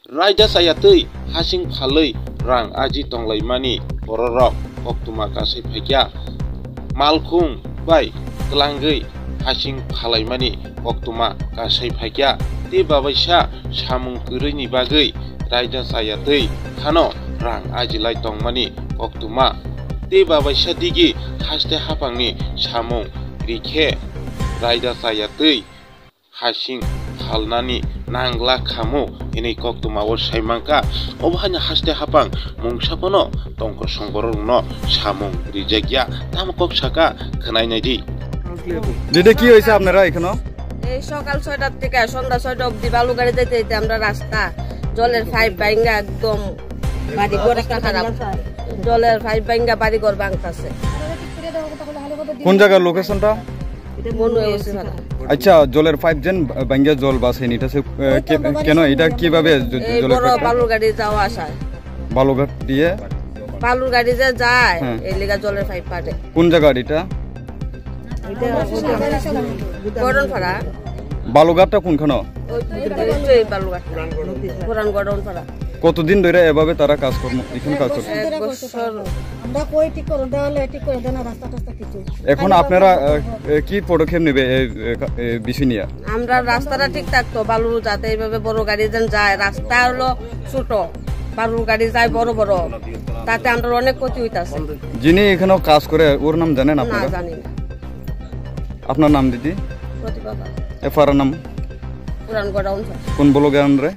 Raida sayatui hasing phalui rang aji tonglaimani bororok koktuma kasai phaikya malkhung bai klangui hasing phalaimani koktuma kasai phaikya te babaisa samung kwrwini bagui raida sayatui khano rang ajilai tongmani koktuma te babaisa digi haste hapangni samung rikhe raida sayatui hasing phalnani nangla khamu ini koktuma o saimangka obhanya haste hapang mungsapono tongko songborongno samung rijagya tamkok saka khnainai di দিদি কি হইছে আপনারা এখানে এই সকাল ৬টার থেকে সন্ধ্যা ৬টা অবধি বালু গাড়ি যেতে যেতে আমরা রাস্তা জলের পাইপ ভাঙা একদম বাড়ি ঘর খারাপ জলের পাইপ ভাঙা বাড়ি ঘর ভাঙতাছে কোন জায়গার লোকেশনটা মনে হইছে না আচ্ছা জলের পাইপ যেন ভাঙা জল বাসে নিটা কেন এটা কিভাবে জলের বড় বালু গাড়ি যাওয়া আসা বালুঘাট দিয়ে বালু গাড়ি যে যায় এই লাগা জলের পাইপ পারে কোন জায়গা এটা গড়নপাড়া বালুঘাটটা কোনখানে ওই বালুঘাট পুরান গড়নপাড়া কতদিন ধরে এভাবে তারা কাজ করছে এখানে কাজ করছে এক বছর আমরা কই ঠিক করে দেওয়ালে ঠিক করে দেনা রাস্তা টাস্তা কিছু এখন আপনারা কি পদক্ষেপ নেবে এই বিষয় নিয়ে আমরা রাস্তাটা ঠিক থাকতো বালু যাতে এইভাবে বড় গাড়ি যেন যায় রাস্তা হলো ছোট বালু গাড়ি যায় বড় বড় তাতে আমরা অনেক ক্ষতি হইতাছে যিনি এখানে কাজ করে ওর নাম জানেন না আপনারা জানি না আপনার নাম দিদি প্রতিভা এফআর নাম পুরান গড়াউন কোন ব্লগে আনরে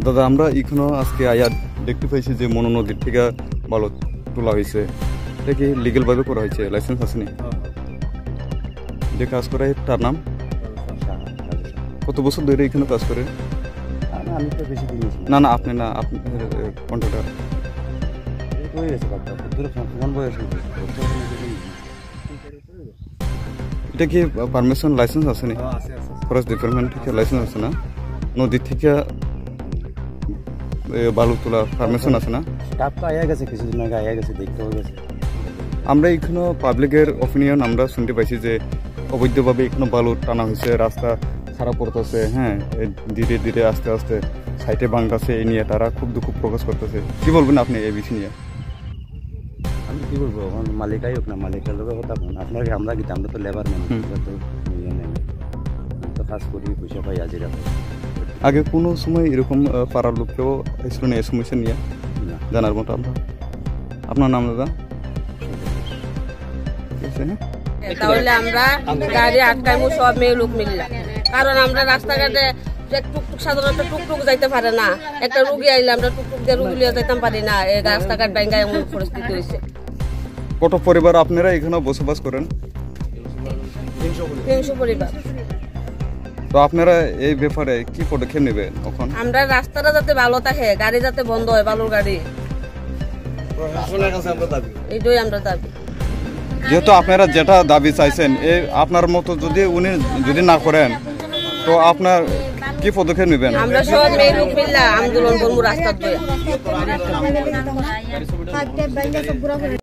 দাদা আমরা এখানে আজকে আয়া দেখতে পাইছি যে মনো নদীর থেকে বালু তোলা হয়েছে এটা কি লিগেল ভাবে করা হয়েছে লাইসেন্স আছে নি যে কাজ করে তার নাম কত বছর ধরে এখানে কাজ করে আমি তো বেশি দিন না না আপনি না আপনি কন্ট্রাক্টর এটা কি পারমিশন লাইসেন্স আছে নি ফরেস্ট ডিপার্টমেন্ট থেকে লাইসেন্স আছে না নদী থেকে বালু তোলা পারমিশন আছে না স্টাফ তো আয়া গেছে কিছুদিন আগে আয়া গেছে দেখতে গেছে আমরা এখানে পাবলিকের অপিনিয়ন আমরা শুনতে পাইছি যে অবৈধভাবে এখানে বালু টানা হয়েছে রাস্তা খারাপ করতেছে হ্যাঁ ধীরে ধীরে আস্তে আস্তে সাইটে ভাঙতেছে এই নিয়ে তারা খুব দুঃখ প্রকাশ করতেছে কি বলবেন আপনি এই বিষয় নিয়ে আমি কি বলবো এখন মালিকাই হোক না মালিকের লোকের কথা বলুন আপনার আমরা কি আমরা তো লেবার মানুষ তো ইয়ে নেই তো কাজ করি পয়সা পাই হাজিরা আগে কোনো সময় এরকম পাড়ার লোককেও এসেছিল না এই সমস্যা নিয়ে জানার মতো আমরা আপনার নাম দাদা তাহলে আমরা গাড়ি আটকাইমু সব মেয়ে লোক মিললাম কারণ আমরা রাস্তাঘাটে টুকটুক সাধারণত টুকটুক যাইতে পারে না একটা রুগী আইলে আমরা টুকটুক দিয়ে রুগী লিয়ে যাইতাম পারি না এই রাস্তাঘাট ভাঙ্গা এমন পরিস্থিতি হয়েছে কত পরিবার আপনারা এখানে বসবাস করেন 300 পরিবার তো আপনারা এই ব্যাপারে কি পদক্ষেপ নেবেন এখন আমরা রাস্তাটা যাতে ভালো থাকে গাড়ি যাতে বন্ধ হয় বালুর গাড়ি এইটাই আমরা দাবি যেহেতু আপনারা যেটা দাবি চাইছেন এই আপনার মতো যদি উনি যদি না করেন তো আপনার কি পদক্ষেপ নেবেন আমরা সব মেয়ে লোক মিললা আন্দোলন করবো রাস্তার